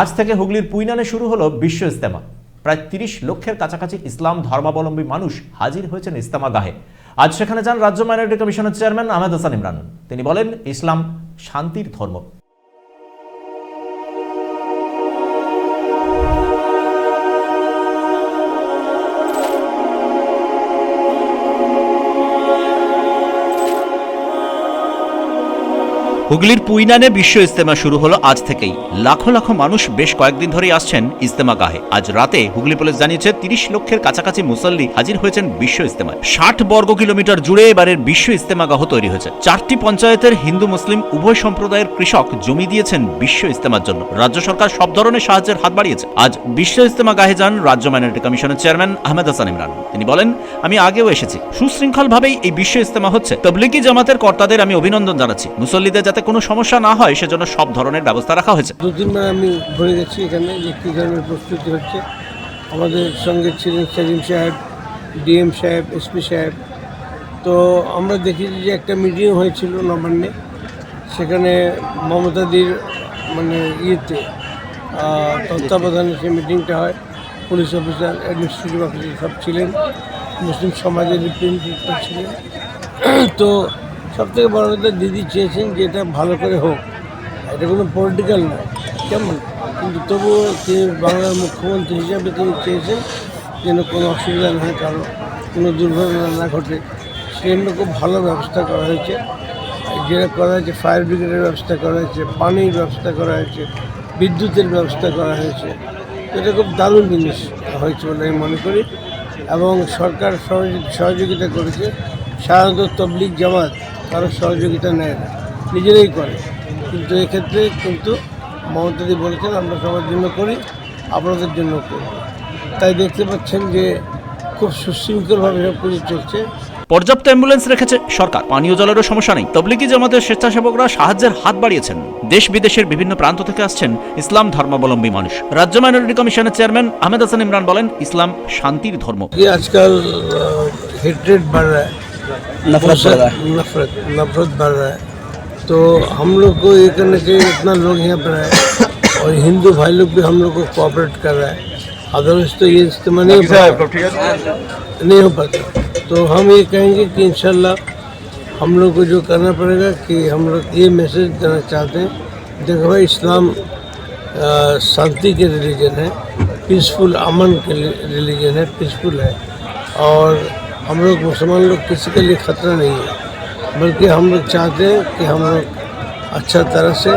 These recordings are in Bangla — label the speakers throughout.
Speaker 1: আজ থেকে হুগলির পুইনানে শুরু হলো বিশ্ব ইজতেমা। প্রায় ৩০ লক্ষের কাছাকাছি ইসলাম ধর্মাবলম্বী মানুষ হাজির হয়েছেন ইজতেমাগাহে। আজ সেখানে যান রাজ্য মাইনরিটি কমিশনের চেয়ারম্যান আহমেদ হাসান ইমরান। তিনি বলেন, ইসলাম শান্তির ধর্ম।
Speaker 2: হুগলির পুইনানে বিশ্ব ইজতেমা শুরু হলো আজ থেকেই। লাখো লাখো মানুষ বেশ কয়েকদিন ধরেই আসছেন ইজতেমাগাহে। আজ রাতে হুগলি পুলিশ জানিয়েছে ৩০ লক্ষের কাছাকাছি মুসল্লি হাজির হয়েছেন বিশ্ব ইজতেমায়। ৬০ বর্গ কিলোমিটার জুড়ে এবারের বিশ্ব ইজতেমাগাহ তৈরি হয়েছে। ৪টি পঞ্চায়েতের হিন্দু মুসলিম উভয় সম্প্রদায়ের কৃষক জমি দিয়েছেন বিশ্ব ইজতেমার জন্য। রাজ্য সরকার সব ধরনের সাহায্যের হাত বাড়িয়েছে। আজ বিশ্ব ইজতেমাগাহে যান রাজ্য মাইনরিটি কমিশনের চেয়ারম্যান আহমেদ হাসান ইমরান। তিনি বলেন, আমি আগেও এসেছি। সুশৃঙ্খলভাবেই এই বিশ্ব ইজতেমা হচ্ছে। তবলিগি জামাতের কর্তাদের আমি অভিনন্দন জানাচ্ছি। মুসল্লিদের যাতে কোনো সমস্যা না হয় সেজন্য সব ধরনের ব্যবস্থা রাখা হয়েছে।
Speaker 3: ২-৩বার আমি ঘুরে গেছি এখানে যে কী ধরনের প্রস্তুতি হচ্ছে। আমাদের সঙ্গে ছিলেন সেলিম সাহেব, ডিএম সাহেব, এসপি সাহেব। তো আমরা দেখেছি যে একটা মিটিং হয়েছিল নবান্নে, সেখানে মমতাদির ইয়েতে তত্ত্বাবধানে সেই মিটিংটা হয়। পুলিশ অফিসার, অ্যাডমিনিস্ট্রেটিভ অফিসার সব ছিলেন, মুসলিম সমাজের রিপ্রেজেন্টেটিভ ছিলেন। তো সবথেকে বড় কথা, দিদি চেয়েছেন যে এটা ভালো করে হোক। এটা কোনো পলিটিক্যাল নয়, কেমন, কিন্তু তবুও তিনি বাংলার মুখ্যমন্ত্রী হিসাবে তিনি চেয়েছেন যেন কোনো অসুবিধা না হয়, কারো কোনো দুর্ঘটনা না ঘটে। সেজন্য খুব ভালো ব্যবস্থা করা হয়েছে। যেটা করা হয়েছে, ফায়ার ব্রিগেডের ব্যবস্থা করা হয়েছে, পানির ব্যবস্থা করা হয়েছে, বিদ্যুতের ব্যবস্থা করা হয়েছে। এটা খুব দারুণ জিনিস হয়েছে বলে আমি মনে করি। এবং সরকার সহযোগিতা করেছে। সাধারণত তবলিগ জামাত কারো সহযোগিতা নেয় না, নিজেরাই করে। কিন্তু এক্ষেত্রে কিন্তু মমতাদি বলেছেন আমরা সবার জন্য করি, আপনাদের জন্য করি। তাই দেখতে পাচ্ছেন যে খুব সুশৃঙ্খলভাবে সব কিছু চলছে।
Speaker 2: পর্যাপ্ত অ্যাম্বুলেন্স রেখেছে সরকার। পানীয় জলেরও সমস্যা নেই। তবলিগি জামাতের স্বেচ্ছাসেবকরা সাহায্যের হাত বাড়িয়েছেন। দেশ বিদেশের বিভিন্ন প্রান্ত থেকে আসছেন ইসলাম ধর্মাবলম্বী মানুষ। রাজ্য মাইনরিটি কমিশনের চেয়ারম্যান আহমেদ হাসান ইমরান বলেন, ইসলাম শান্তির ধর্ম।
Speaker 3: আজকাল हेट्रेड बढ़ रहा है, नफरत बढ़ रहा है। तो हम लोग को ये करना चाहिए, इतना लोग यहाँ पर है और हिंदू भाई लोग भी हम लोग को कोऑपरेट कर रहा है। अदरवाइज तो ये इस्तेमा नहीं हो पाता। तो हम ये कहेंगे कि इंशाल्लाह हम लोग को जो करना पड़ेगा कि हम लोग ये मैसेज देना चाहते हैं, देखो भाई, इस्लाम शांति के रिलीजन है, पीसफुल अमन के रिलीजन है, पीसफुल है। और हम लोग मुसलमान लोग किसी के लिए ख़तरा नहीं है, बल्कि हम लोग चाहते हैं कि हम लोग अच्छा तरह से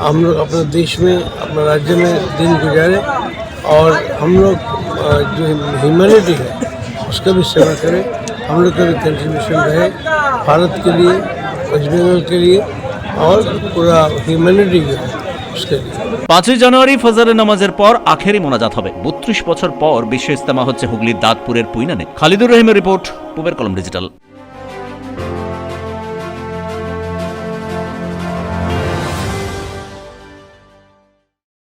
Speaker 3: हम लोग अपने देश में, अपने राज्य में दिन गुजारें और हम लोग जो ह्यूमैनिटी है उसका भी सेवा करें। हम लोग का भी कंट्रीब्यूशन रहे भारत के लिए, वेस्ट बंगाल के लिए और पूरा ह्यूमैनिटी जो है उसके लिए।
Speaker 2: 5 জানুয়ারি ফজরের নামাজের পর আখেরি মোনাজাত হবে। 32 বছর পর বিশ্ব ইজতেমা হচ্ছে হুগলির দাঁতপুরের পুইনানে। খালিদুর রহিমের রিপোর্ট, পূবের কলম ডিজিটাল।